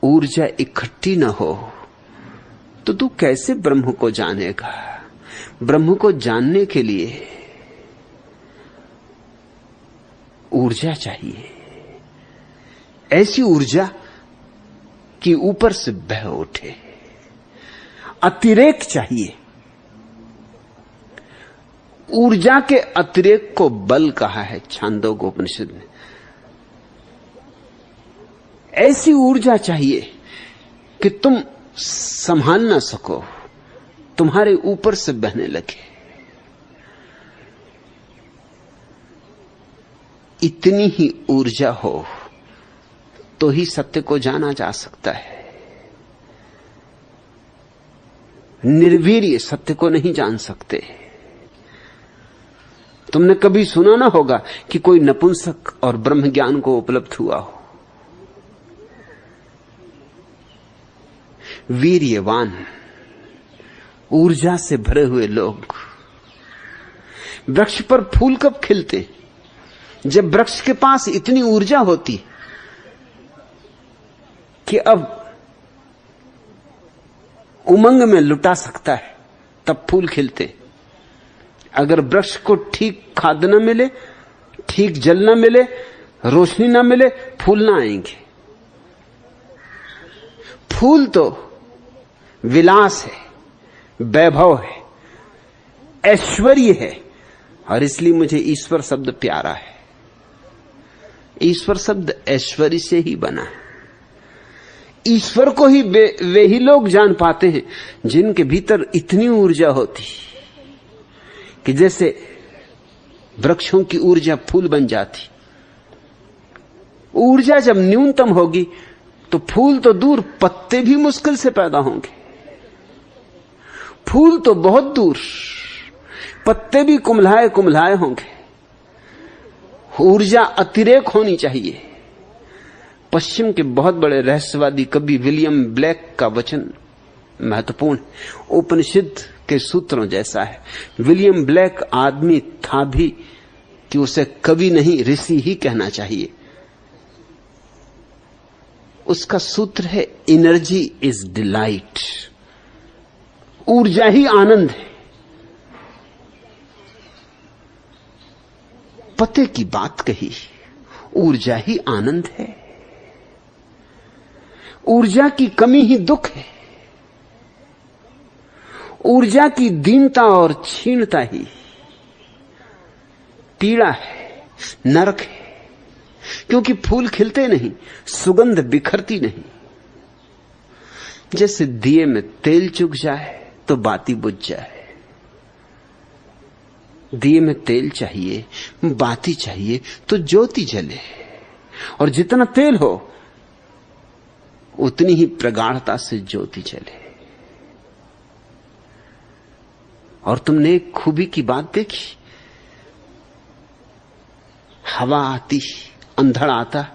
ऊर्जा इकट्ठी न हो तो तू कैसे ब्रह्म को जानेगा? ब्रह्म को जानने के लिए ऊर्जा चाहिए, ऐसी ऊर्जा कि ऊपर से बह उठे। अतिरेक चाहिए। ऊर्जा के अतिरेक को बल कहा है छांदोग्योपनिषद ने। ऐसी ऊर्जा चाहिए कि तुम संभाल ना सको, तुम्हारे ऊपर से बहने लगे। इतनी ही ऊर्जा हो तो ही सत्य को जाना जा सकता है। निर्वीर्य सत्य को नहीं जान सकते। तुमने कभी सुना ना होगा कि कोई नपुंसक और ब्रह्म ज्ञान को उपलब्ध हुआ हो। वीर्यवान, ऊर्जा से भरे हुए लोग। वृक्ष पर फूल कब खिलते? जब वृक्ष के पास इतनी ऊर्जा होती कि अब उमंग में लुटा सकता है, तब फूल खिलते। अगर वृक्ष को ठीक खाद न मिले, ठीक जल न मिले, रोशनी न मिले, फूल ना आएंगे। फूल तो विलास है, वैभव है, ऐश्वर्य है। और इसलिए मुझे ईश्वर शब्द प्यारा है। ईश्वर शब्द ऐश्वर्य से ही बना है। ईश्वर को ही वे ही लोग जान पाते हैं जिनके भीतर इतनी ऊर्जा होती कि जैसे वृक्षों की ऊर्जा फूल बन जाती। ऊर्जा जब न्यूनतम होगी तो फूल तो दूर, पत्ते भी मुश्किल से पैदा होंगे। फूल तो बहुत दूर, पत्ते भी कुम्हलाए कुम्हलाए होंगे। ऊर्जा अतिरेक होनी चाहिए। पश्चिम के बहुत बड़े रहस्यवादी कवि विलियम ब्लेक का वचन महत्वपूर्ण, उपनिषद के सूत्रों जैसा है। विलियम ब्लेक आदमी था भी कि उसे कवि नहीं ऋषि ही कहना चाहिए। उसका सूत्र है एनर्जी इज डिलाइट। ऊर्जा ही आनंद है। पते की बात कही, ऊर्जा ही आनंद है। ऊर्जा की कमी ही दुख है। ऊर्जा की दीनता और क्षीणता ही पीड़ा है, नरक है। क्योंकि फूल खिलते नहीं, सुगंध बिखरती नहीं। जैसे दिए में तेल चुक जाए तो बाती बुझ जाए। दिए में तेल चाहिए, बाती चाहिए तो ज्योति जले। और जितना तेल हो उतनी ही प्रगाढ़ता से ज्योति जले। और तुमने एक खूबी की बात देखी, हवा आती, अंधड़ आता,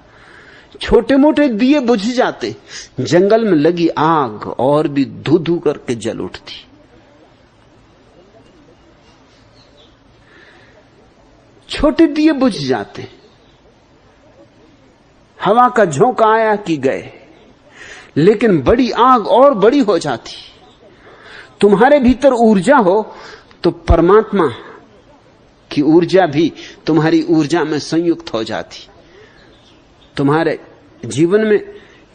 छोटे मोटे दिए बुझ जाते। जंगल में लगी आग और भी धू धू करके जल उठती। छोटे दिए बुझ जाते, हवा का झोंका आया कि गए। लेकिन बड़ी आग और बड़ी हो जाती। तुम्हारे भीतर ऊर्जा हो तो परमात्मा की ऊर्जा भी तुम्हारी ऊर्जा में संयुक्त हो जाती। तुम्हारे जीवन में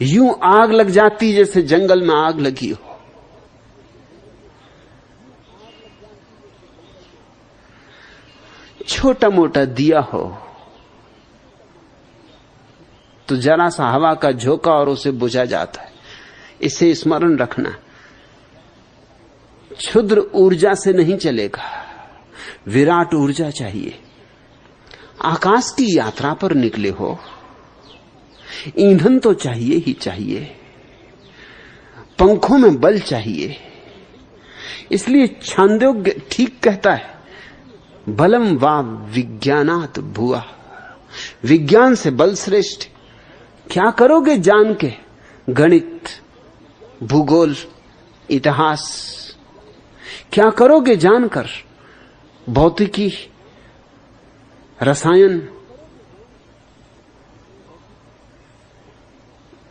यूं आग लग जाती जैसे जंगल में आग लगी हो। छोटा मोटा दिया हो तो जरा सा हवा का झोंका और उसे बुझा जाता है। इसे स्मरण रखना, क्षुद्र ऊर्जा से नहीं चलेगा, विराट ऊर्जा चाहिए। आकाश की यात्रा पर निकले हो, ईंधन तो चाहिए ही चाहिए, पंखों में बल चाहिए। इसलिए छांदोग्य ठीक कहता है, बलम वा विज्ञानात भुआ। विज्ञान से बल श्रेष्ठ। क्या करोगे जान के गणित, भूगोल, इतिहास? क्या करोगे जानकर भौतिकी, रसायन?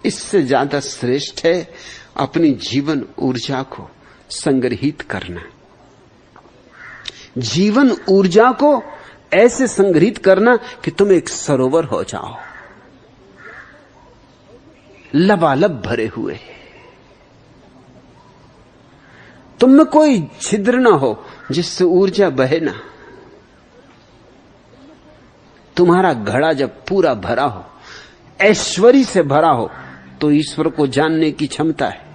इससे ज्यादा श्रेष्ठ है अपनी जीवन ऊर्जा को संग्रहित करना। जीवन ऊर्जा को ऐसे संग्रहित करना कि तुम एक सरोवर हो जाओ, लबालब भरे हुए, तुम में कोई छिद्र ना हो जिससे ऊर्जा बहे ना। तुम्हारा घड़ा जब पूरा भरा हो, ऐश्वर्य से भरा हो, तो ईश्वर को जानने की क्षमता है।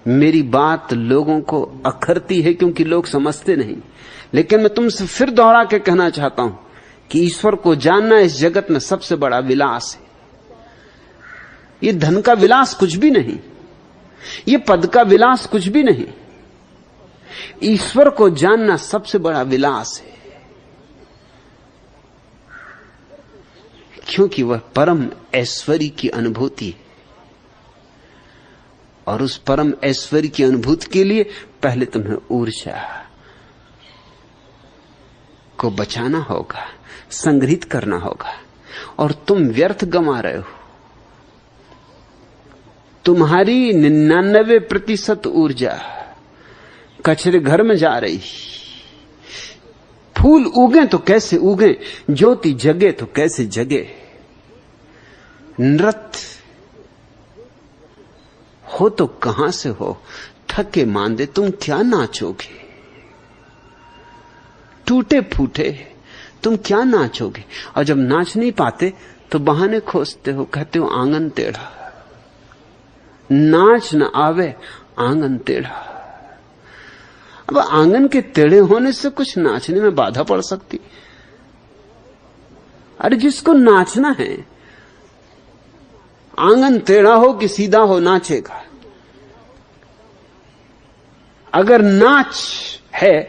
मेरी बात लोगों को अखरती है क्योंकि लोग समझते नहीं, लेकिन मैं तुमसे फिर दोहरा के कहना चाहता हूं कि ईश्वर को जानना इस जगत में सबसे बड़ा विलास है। ये धन का विलास कुछ भी नहीं, ये पद का विलास कुछ भी नहीं। ईश्वर को जानना सबसे बड़ा विलास है, क्योंकि वह परम ऐश्वर्य की अनुभूति है। और उस परम ऐश्वर्य की अनुभूति के लिए पहले तुम्हें ऊर्जा को बचाना होगा, संग्रहित करना होगा। और तुम व्यर्थ गंवा रहे हो। तुम्हारी 99% ऊर्जा कचरे घर में जा रही। फूल उगे तो कैसे उगे, ज्योति जगे तो कैसे जगे। नृत्य हो तो कहां से हो, थके मांदे तुम क्या नाचोगे। टूटे फूटे तुम क्या नाचोगे। और जब नाच नहीं पाते तो बहाने खोजते हो, कहते हो आंगन टेढ़ा। नाच न आवे आंगन टेढ़ा। अब आंगन के टेढ़े होने से कुछ नाचने में बाधा पड़ सकती। अरे जिसको नाचना है, आंगन टेढ़ा हो कि सीधा हो, नाचेगा। अगर नाच है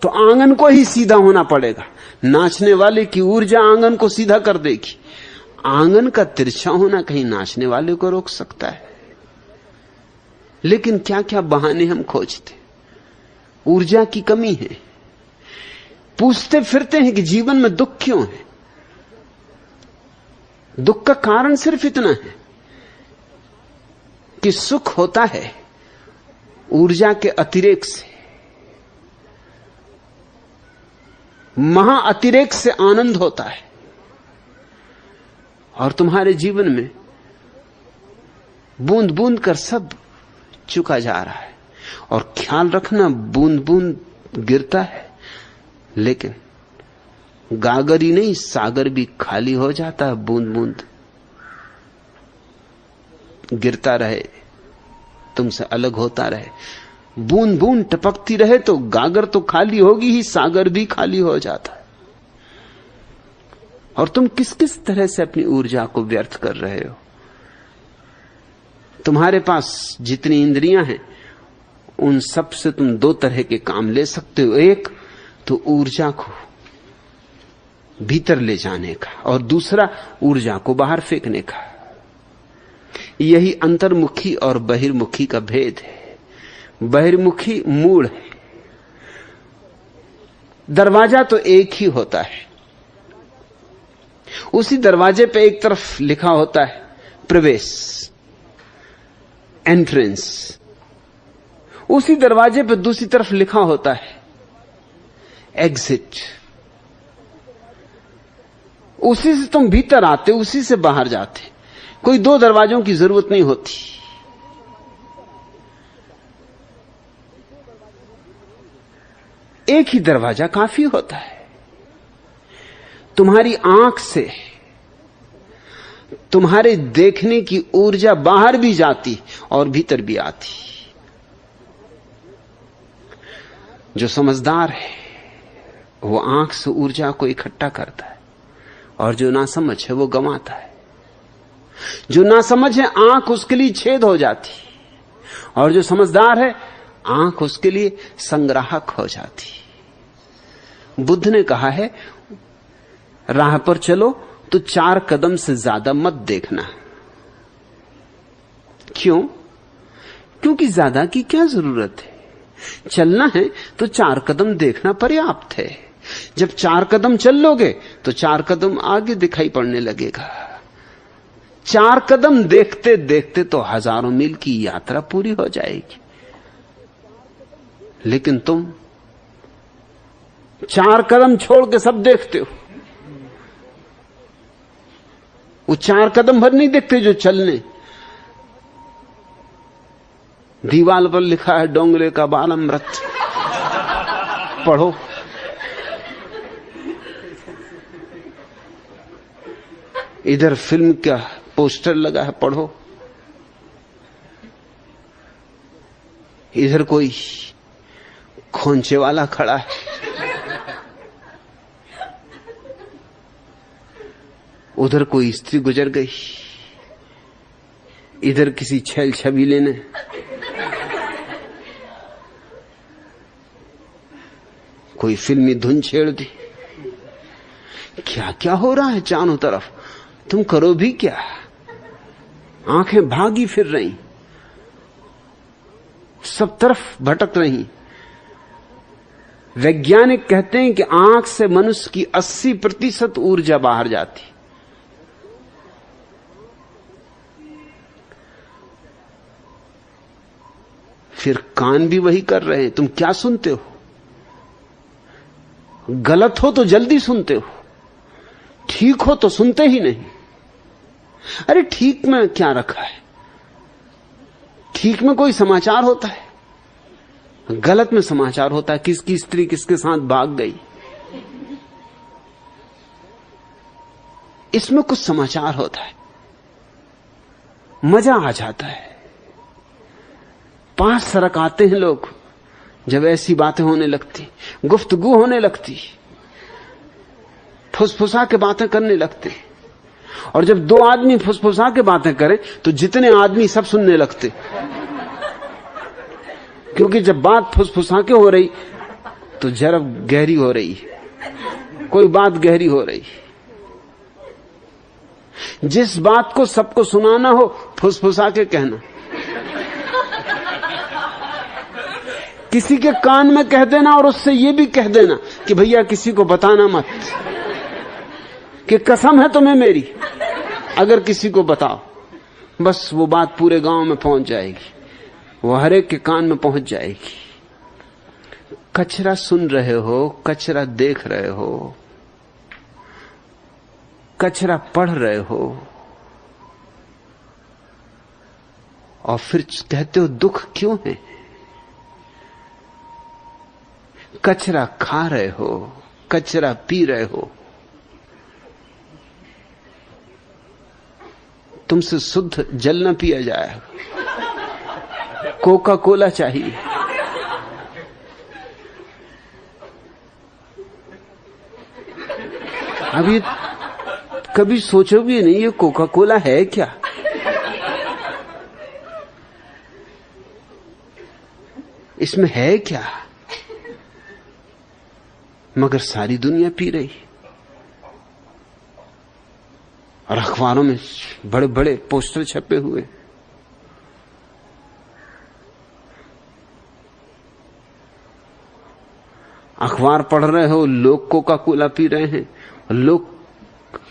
तो आंगन को ही सीधा होना पड़ेगा। नाचने वाले की ऊर्जा आंगन को सीधा कर देगी। आंगन का तिरछा होना कहीं नाचने वाले को रोक सकता है। लेकिन क्या क्या बहाने हम खोजते। ऊर्जा की कमी है। पूछते फिरते हैं कि जीवन में दुख क्यों है। दुख का कारण सिर्फ इतना है कि सुख होता है ऊर्जा के अतिरेक से। महा अतिरेक से आनंद होता है। और तुम्हारे जीवन में बूंद बूंद कर सब चुका जा रहा है। और ख्याल रखना, बूंद बूंद गिरता है, लेकिन गागर ही नहीं, सागर भी खाली हो जाता है। बूंद बूंद गिरता रहे, तुमसे अलग होता रहे। बूंद बूंद टपकती रहे तो गागर तो खाली होगी ही, सागर भी खाली हो जाता है। और तुम किस किस तरह से अपनी ऊर्जा को व्यर्थ कर रहे हो। तुम्हारे पास जितनी इंद्रियां हैं उन सब से तुम दो तरह के काम ले सकते हो। एक तो ऊर्जा को भीतर ले जाने का, और दूसरा ऊर्जा को बाहर फेंकने का। यही अंतर्मुखी और बहिर्मुखी का भेद है। बहिर्मुखी मूढ़ है। दरवाजा तो एक ही होता है। उसी दरवाजे पे एक तरफ लिखा होता है प्रवेश, एंट्रेंस। उसी दरवाजे पे दूसरी तरफ लिखा होता है एग्जिट। उसी से तुम भीतर आते, उसी से बाहर जाते। कोई दो दरवाजों की जरूरत नहीं होती। एक ही दरवाजा काफी होता है। तुम्हारी आंख से तुम्हारे देखने की ऊर्जा बाहर भी जाती और भीतर भी आती। जो समझदार है वो आंख से ऊर्जा को इकट्ठा करता है, और जो नासमझ है वो गंवाता है। जो नासमझ है आंख उसके लिए छेद हो जाती, और जो समझदार है आंख उसके लिए संग्राहक हो जाती। बुद्ध ने कहा है राह पर चलो तो 4 कदम से ज्यादा मत देखना। क्यों? क्योंकि ज्यादा की क्या जरूरत है। चलना है तो 4 कदम देखना पर्याप्त है। जब 4 कदम चल लोगे तो 4 कदम आगे दिखाई पड़ने लगेगा। 4 कदम देखते देखते तो हजारों मील की यात्रा पूरी हो जाएगी, लेकिन तुम 4 कदम छोड़ के सब देखते हो। वो 4 कदम भर नहीं देखते जो चलने। दीवाल पर लिखा है डोंगरे का बालमृत, पढ़ो। इधर फिल्म का पोस्टर लगा है, पढ़ो। इधर कोई खोंचे वाला खड़ा है, उधर कोई स्त्री गुजर गई, इधर किसी छल छबीले ने कोई फिल्मी धुन छेड़ दी। क्या क्या हो रहा है चारों तरफ, तुम करो भी क्या? आंखें भागी फिर रही, सब तरफ भटक रही। वैज्ञानिक कहते हैं कि आंख से मनुष्य की 80% ऊर्जा बाहर जाती। फिर कान भी वही कर रहे हैं। तुम क्या सुनते हो? गलत हो तो जल्दी सुनते हो, ठीक हो तो सुनते ही नहीं। अरे ठीक में क्या रखा है? ठीक में कोई समाचार होता है, गलत में समाचार होता है। किसकी स्त्री किसके साथ भाग गई, इसमें कुछ समाचार होता है, मजा आ जाता है। पांच सरक आते हैं लोग जब ऐसी बातें होने लगती, गुफ्तगू होने लगती, फुसफुसा के बातें करने लगते। और जब 2 आदमी फुसफुसा के बातें करें तो जितने आदमी सब सुनने लगते, क्योंकि जब बात फुसफुसा के हो रही तो जरा गहरी हो रही, कोई बात गहरी हो रही। जिस बात को सबको सुनाना हो फुसफुसा के कहना, किसी के कान में कह देना और उससे यह भी कह देना कि भैया किसी को बताना मत, कि कसम है तुम्हें मेरी, अगर किसी को बताओ बस वो बात पूरे गांव में पहुंच जाएगी, वो हर एक के कान में पहुंच जाएगी। कचरा सुन रहे हो, कचरा देख रहे हो, कचरा पढ़ रहे हो, और फिर कहते हो दुख क्यों है? कचरा खा रहे हो, कचरा पी रहे हो। तुमसे शुद्ध जल न पिया जाएगा, कोका कोला चाहिए। अभी कभी सोचोगे नहीं ये कोका कोला है क्या? इसमें है क्या? मगर सारी दुनिया पी रही, और अखबारों में बड़े बड़े पोस्टर छपे हुए। अखबार पढ़ रहे हो, लोग कोका कोला पी रहे हैं, लोग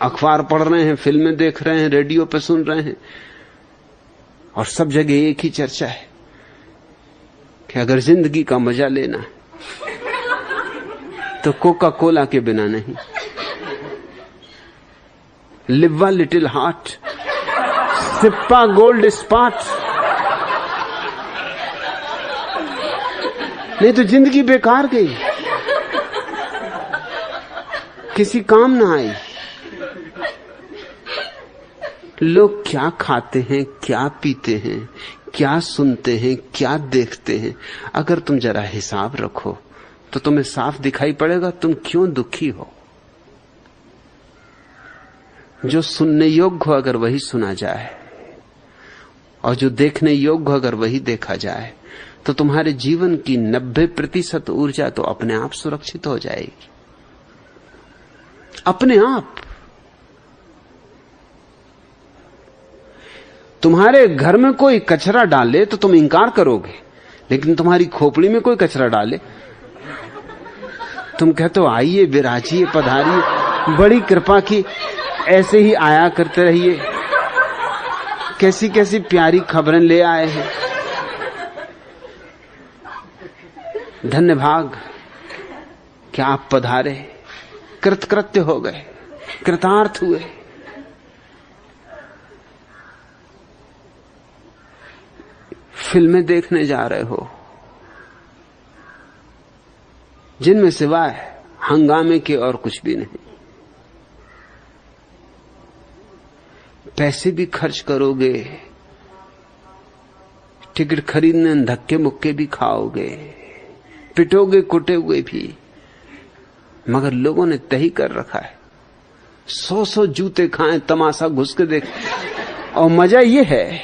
अखबार पढ़ रहे हैं, फिल्में देख रहे हैं, रेडियो पे सुन रहे हैं, और सब जगह एक ही चर्चा है कि अगर जिंदगी का मजा लेना है तो कोका कोला के बिना नहीं। Live a little heart, sip a Gold Spot, नहीं तो जिंदगी बेकार गई, किसी काम ना आई। लोग क्या खाते हैं, क्या पीते हैं, क्या सुनते हैं, क्या देखते हैं, अगर तुम जरा हिसाब रखो तो तुम्हें साफ दिखाई पड़ेगा तुम क्यों दुखी हो। जो सुनने योग्य हो अगर वही सुना जाए, और जो देखने योग्य हो अगर वही देखा जाए, तो तुम्हारे जीवन की 90% ऊर्जा तो अपने आप सुरक्षित हो जाएगी, अपने आप। तुम्हारे घर में कोई कचरा डाले तो तुम इंकार करोगे, लेकिन तुम्हारी खोपड़ी में कोई कचरा डाले तुम कहते हो आइए, विराजिए, पधारिए, बड़ी कृपा की, ऐसे ही आया करते रहिए, कैसी कैसी प्यारी खबरें ले आए हैं। धन्य भाग क्या आप पधारे, कृतकृत्य हो गए, कृतार्थ हुए। फिल्में देखने जा रहे हो जिनमें सिवाय हंगामे के और कुछ भी नहीं। पैसे भी खर्च करोगे, टिकट खरीदने धक्के मुक्के भी खाओगे, पिटोगे कुटोगे भी, मगर लोगों ने तय कर रखा है 100 जूते खाएं, तमाशा घुस के देख। और मजा यह है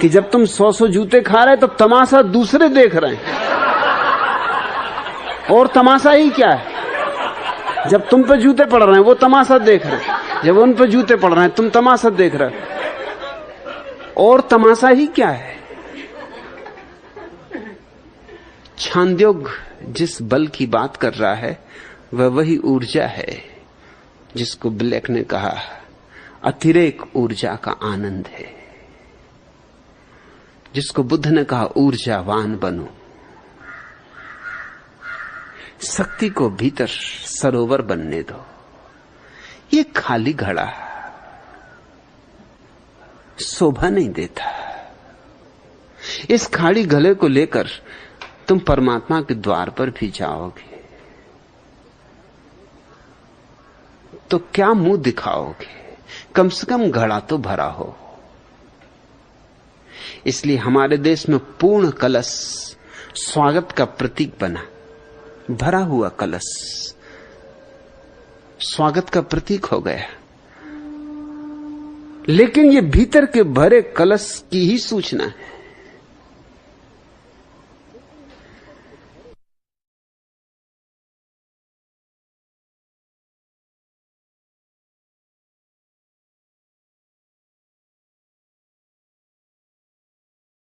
कि जब तुम 100 जूते खा रहे तो तमाशा दूसरे देख रहे हैं। और तमाशा ही क्या है, जब तुम पे जूते पड़ रहे हैं वो तमाशा देख रहे हैं, जब उन पे जूते पड़ रहे हैं तुम तमाशा देख रहे हो। और तमाशा ही क्या है। छांदोग जिस बल की बात कर रहा है वह वही ऊर्जा है जिसको ब्लैक ने कहा अतिरेक ऊर्जा का आनंद है, जिसको बुद्ध ने कहा ऊर्जावान बनो। शक्ति को भीतर सरोवर बनने दो। ये खाली घड़ा शोभा नहीं देता। इस खाली गले को लेकर तुम परमात्मा के द्वार पर भी जाओगे तो क्या मुंह दिखाओगे, कम से कम घड़ा तो भरा हो। इसलिए हमारे देश में पूर्ण कलश स्वागत का प्रतीक बना। भरा हुआ कलश स्वागत का प्रतीक हो गया। लेकिन ये भीतर के भरे कलश की ही सूचना है।